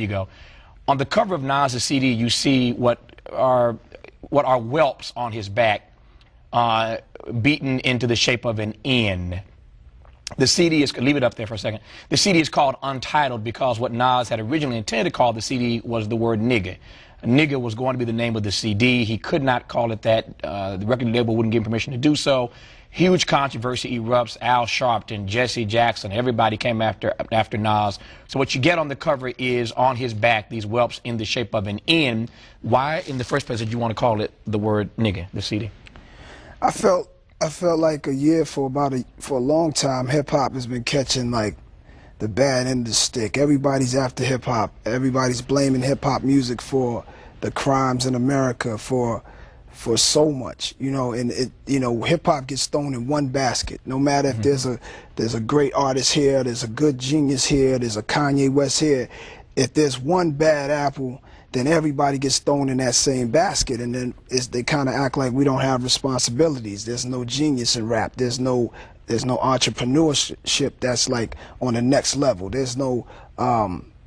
you go. On the cover of Nas's CD, you see what are whelps on his back, beaten into the shape of an N. The CD is, leave it up there for a second. The CD is called Untitled because what Nas had originally intended to call the CD was the word nigga. Nigga was going to be the name of the CD. He could not call it that. The record label wouldn't give him permission to do so. Huge controversy erupts. Al Sharpton, Jesse Jackson, everybody came after Nas. So what you get on the cover is on his back these whelps in the shape of an N. Why, in the first place, did you want to call it the word nigga, the CD? I felt like for a long time, hip hop has been catching like the bad end of the stick. Everybody's after hip hop. Everybody's blaming hip hop music for the crimes in America, for so much, you know, and hip hop gets thrown in one basket. No matter if there's a great artist here, there's a good genius here, there's a Kanye West here. If there's one bad apple, then everybody gets thrown in that same basket, and then they kind of act like we don't have responsibilities. There's no genius in rap. There's no entrepreneurship that's like on the next level. There's no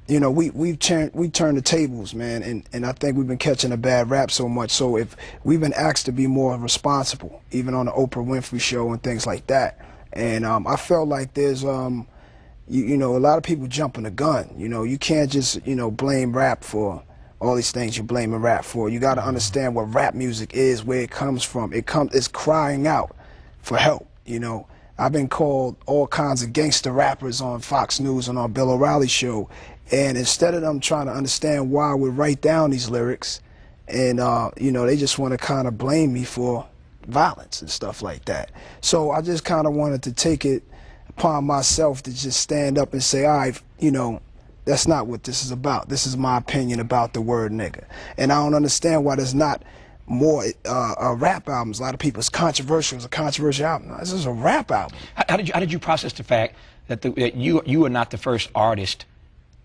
you know, we turned the tables, man, and I think we've been catching a bad rap so much. So if we've been asked to be more responsible, even on the Oprah Winfrey Show and things like that, and I felt like there's you know, a lot of people jumping the gun. You know, you can't just blame rap for all these things you're blaming rap for. You got to understand what rap music is, where it comes from. It's crying out for help. You know, I've been called all kinds of gangster rappers on Fox News and on Bill O'Reilly show, and instead of them trying to understand why we write down these lyrics, and you know, they just want to kind of blame me for violence and stuff like that. So I just kind of wanted to take it upon myself to just stand up and say, all right, you know, that's not what this is about. This is my opinion about the word nigga. And I don't understand why there's not more rap albums. A lot of people, it's controversial. It's a controversial album. No, this is a rap album. How did you process the fact that you are not the first artist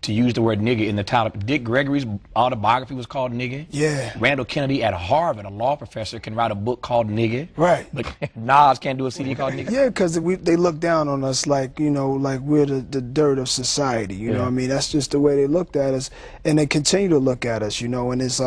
to use the word nigga in the title? Dick Gregory's autobiography was called Nigga. Yeah. Randall Kennedy at Harvard, a law professor, can write a book called Nigga. Right. But Nas can't do a CD called Nigga. Yeah, because they look down on us like, you know, like we're the dirt of society. You know what I mean? That's just the way they looked at us, and they continue to look at us, you know, and it's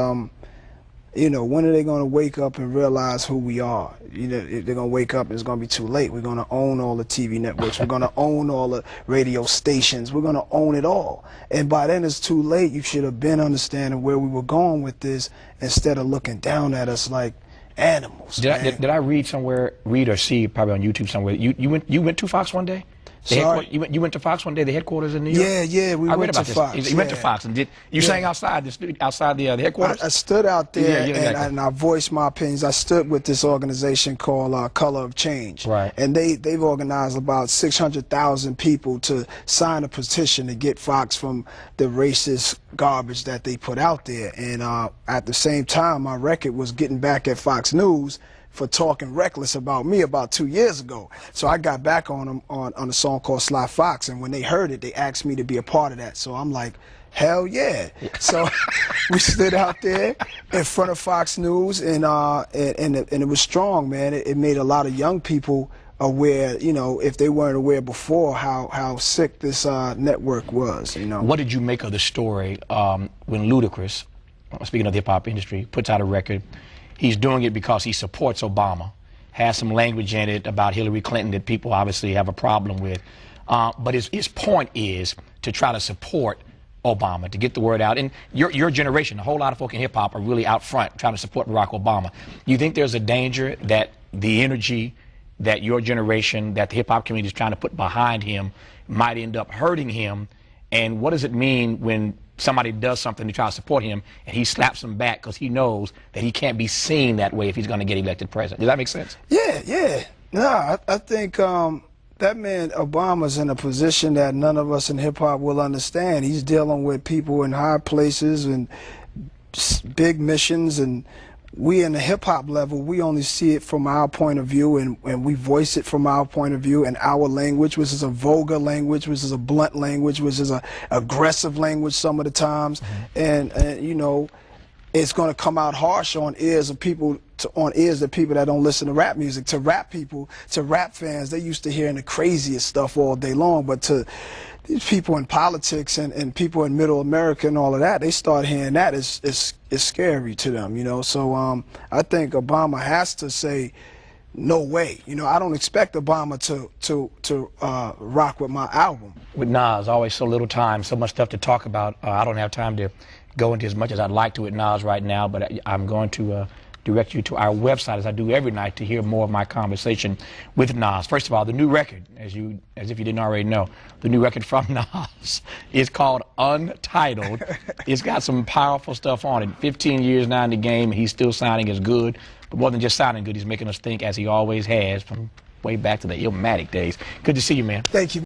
you know, when are they going to wake up and realize who we are? You know, if they're going to wake up and it's going to be too late. We're going to own all the TV networks. We're going to own all the radio stations. We're going to own it all. And by then it's too late. You should have been understanding where we were going with this instead of looking down at us like animals. Did I read or see, probably on YouTube somewhere, you went to Fox one day? Sorry? You went to Fox one day, the headquarters in New York? Yeah, we went to Fox. You went to Fox, and you sang outside the headquarters? I stood out there, and I voiced my opinions. I stood with this organization called Color of Change. Right. And they've organized about 600,000 people to sign a petition to get Fox from the racist garbage that they put out there. And at the same time, my record was getting back at Fox News for talking reckless about me about 2 years ago. So I got back on them on a song called Sly Fox, and when they heard it, they asked me to be a part of that. So I'm like, hell yeah. So we stood out there in front of Fox News, and it was strong, man. It made a lot of young people aware, you know, if they weren't aware before, how sick this network was, you know. What did you make of the story when Ludacris, speaking of the hip-hop industry, puts out a record? He's doing it because he supports Obama, has some language in it about Hillary Clinton that people obviously have a problem with. But his point is to try to support Obama, to get the word out. And your generation, a whole lot of folk in hip-hop are really out front trying to support Barack Obama. You think there's a danger that the energy that your generation, that the hip-hop community is trying to put behind him might end up hurting him? And what does it mean when somebody does something to try to support him and he slaps them back because he knows that he can't be seen that way if he's going to get elected president? Does that make sense? Yeah. No, I think that man Obama's in a position that none of us in hip-hop will understand. He's dealing with people in high places and big missions, and we in the hip-hop level, we only see it from our point of view, and we voice it from our point of view in our language, which is a vulgar language, which is a blunt language, which is a aggressive language some of the times. And you know, it's going to come out harsh on ears of people, on ears of people that don't listen to rap music. To rap people, to rap fans, they used to hearing the craziest stuff all day long, but to these people in politics and people in middle America and all of that, they start hearing that is scary to them, you know. So I think Obama has to say, no way. You know, I don't expect Obama to rock with my album. With Nas, always so little time, so much stuff to talk about. I don't have time to go into as much as I'd like to with Nas right now, but I'm going to direct you to our website, as I do every night, to hear more of my conversation with Nas. First of all, the new record, as if you didn't already know, the new record from Nas is called Untitled. It's got some powerful stuff on it. 15 years now in the game, he's still sounding as good. But more than just sounding good, he's making us think, as he always has, from way back to the Illmatic days. Good to see you, man. Thank you.